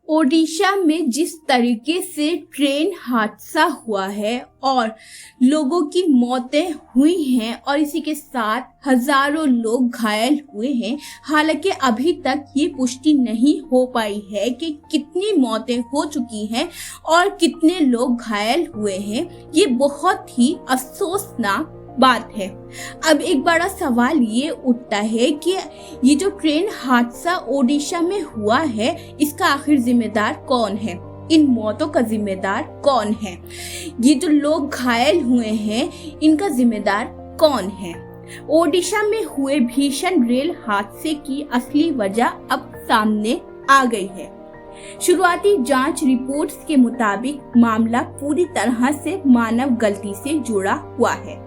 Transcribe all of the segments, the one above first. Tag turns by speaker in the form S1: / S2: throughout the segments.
S1: ओडिशा में जिस तरीके से ट्रेन हादसा हुआ है और लोगों की मौतें हुई हैं और इसी के साथ हजारों लोग घायल हुए हैं। हालांकि अभी तक ये पुष्टि नहीं हो पाई है कि कितनी मौतें हो चुकी हैं और कितने लोग घायल हुए हैं। ये बहुत ही अफसोसनाक बात है। अब एक बड़ा सवाल ये उठता है कि ये जो ट्रेन हादसा ओडिशा में हुआ है, इसका आखिर जिम्मेदार कौन है? इन मौतों का जिम्मेदार कौन है? ये जो लोग घायल हुए हैं, इनका जिम्मेदार कौन है? ओडिशा में हुए भीषण रेल हादसे की असली वजह अब सामने आ गई है। शुरुआती जांच रिपोर्ट्स के मुताबिक मामला पूरी तरह से मानव गलती से जुड़ा हुआ है।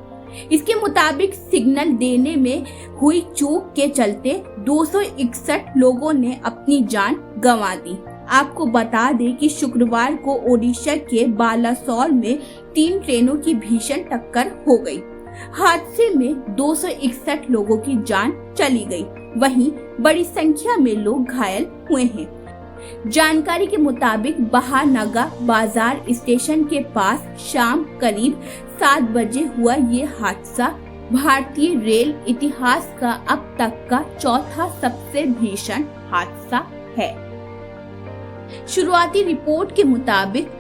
S1: इसके मुताबिक सिग्नल देने में हुई चूक के चलते 261 लोगों ने अपनी जान गंवा दी। आपको बता दें कि शुक्रवार को ओडिशा के बालासोर में 3 ट्रेनों की भीषण टक्कर हो गई। हादसे में 261 लोगों की जान चली गई, वहीं बड़ी संख्या में लोग घायल हुए हैं। जानकारी के मुताबिक बहानगा बाजार स्टेशन के पास शाम करीब 7 बजे हुआ ये हादसा भारतीय रेल इतिहास का अब तक का चौथा सबसे भीषण हादसा है। शुरुआती रिपोर्ट के मुताबिक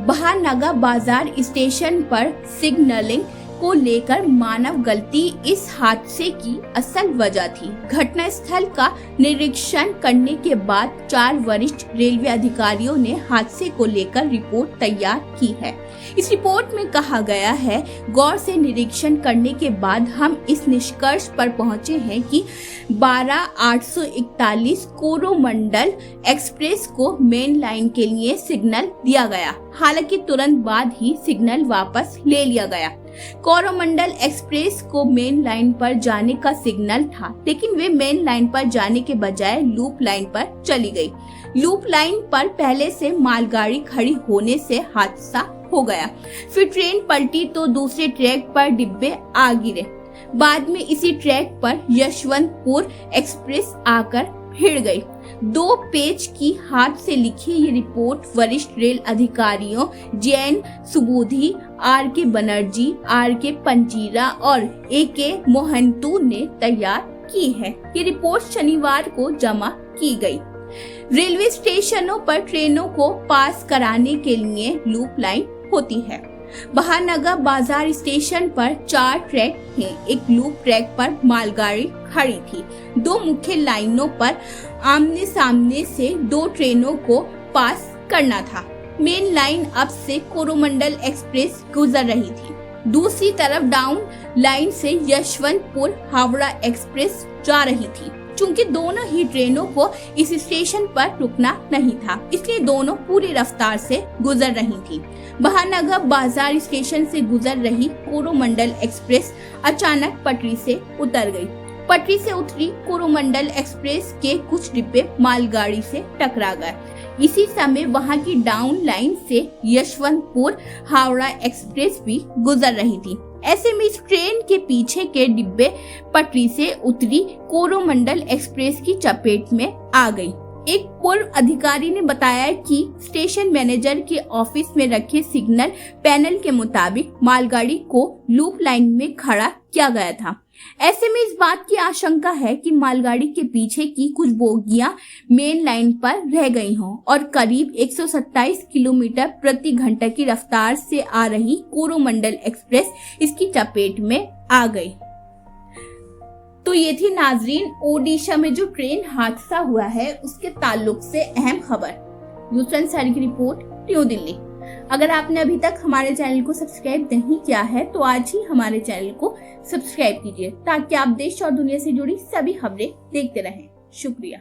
S1: बहानगा बाजार स्टेशन पर सिग्नलिंग को लेकर मानव गलती इस हादसे की असल वजह थी। घटना स्थल का निरीक्षण करने के बाद 4 वरिष्ठ रेलवे अधिकारियों ने हादसे को लेकर रिपोर्ट तैयार की है। इस रिपोर्ट में कहा गया है, गौर से निरीक्षण करने के बाद हम इस निष्कर्ष पर पहुंचे हैं कि 12/841 कोरोमंडल एक्सप्रेस को मेन लाइन के लिए सिग्नल दिया गया। हालांकि तुरंत बाद ही सिग्नल वापस ले लिया गया। कोरोमंडल एक्सप्रेस को मेन लाइन पर जाने का सिग्नल था, लेकिन वे मेन लाइन पर जाने के बजाय लूप लाइन पर चली गई। लूप लाइन पर पहले से मालगाड़ी खड़ी होने से हादसा हो गया। फिर ट्रेन पलटी तो दूसरे ट्रैक पर डिब्बे आ गिरे। बाद में इसी ट्रैक पर यशवंतपुर एक्सप्रेस आकर भिड़ गई। 2 पेज की हाथ से लिखी ये रिपोर्ट वरिष्ठ रेल अधिकारियों जैन सुबुधी, R.K. बनर्जी, R.K. पंजीरा और A.K. मोहंतू ने तैयार की है। ये रिपोर्ट शनिवार को जमा की गई। रेलवे स्टेशनों पर ट्रेनों को पास कराने के लिए लूप लाइन होती है। बहानगा बाजार स्टेशन पर 4 ट्रैक हैं। एक लूप ट्रैक पर मालगाड़ी खड़ी थी। 2 मुख्य लाइनों पर आमने सामने से 2 ट्रेनों को पास करना था। मेन लाइन अब से कोरोमंडल एक्सप्रेस गुजर रही थी। दूसरी तरफ डाउन लाइन से यशवंतपुर हावड़ा एक्सप्रेस जा रही थी। चूंकि दोनों ही ट्रेनों को इस स्टेशन पर रुकना नहीं था, इसलिए दोनों पूरी रफ्तार से गुजर रही थी। बहानगा बाजार स्टेशन से गुजर रही कोरोमंडल एक्सप्रेस अचानक पटरी से उतर गई। पटरी से उतरी कोरोमंडल एक्सप्रेस के कुछ डिब्बे मालगाड़ी से टकरा गए। इसी समय वहां की डाउन लाइन से यशवंतपुर हावड़ा एक्सप्रेस भी गुजर रही थी। ऐसे में इस ट्रेन के पीछे के डिब्बे पटरी से उतरी कोरोमंडल एक्सप्रेस की चपेट में आ गई। एक पूर्व अधिकारी ने बताया कि स्टेशन मैनेजर के ऑफिस में रखे सिग्नल पैनल के मुताबिक मालगाड़ी को लूप लाइन में खड़ा किया गया था। ऐसे में इस बात की आशंका है कि मालगाड़ी के पीछे की कुछ बोगियां मेन लाइन पर रह गई हों और करीब 127 किलोमीटर प्रति घंटा की रफ्तार से आ रही कोरोमंडल एक्सप्रेस इसकी चपेट में आ गई। तो ये थी नाजरीन ओडिशा में जो ट्रेन हादसा हुआ है उसके ताल्लुक से अहम खबर। दूसरा सारी की रिपोर्ट, न्यू दिल्ली। अगर आपने अभी तक हमारे चैनल को सब्सक्राइब नहीं किया है तो आज ही हमारे चैनल को सब्सक्राइब कीजिए ताकि आप देश और दुनिया से जुड़ी सभी खबरें देखते रहें। शुक्रिया।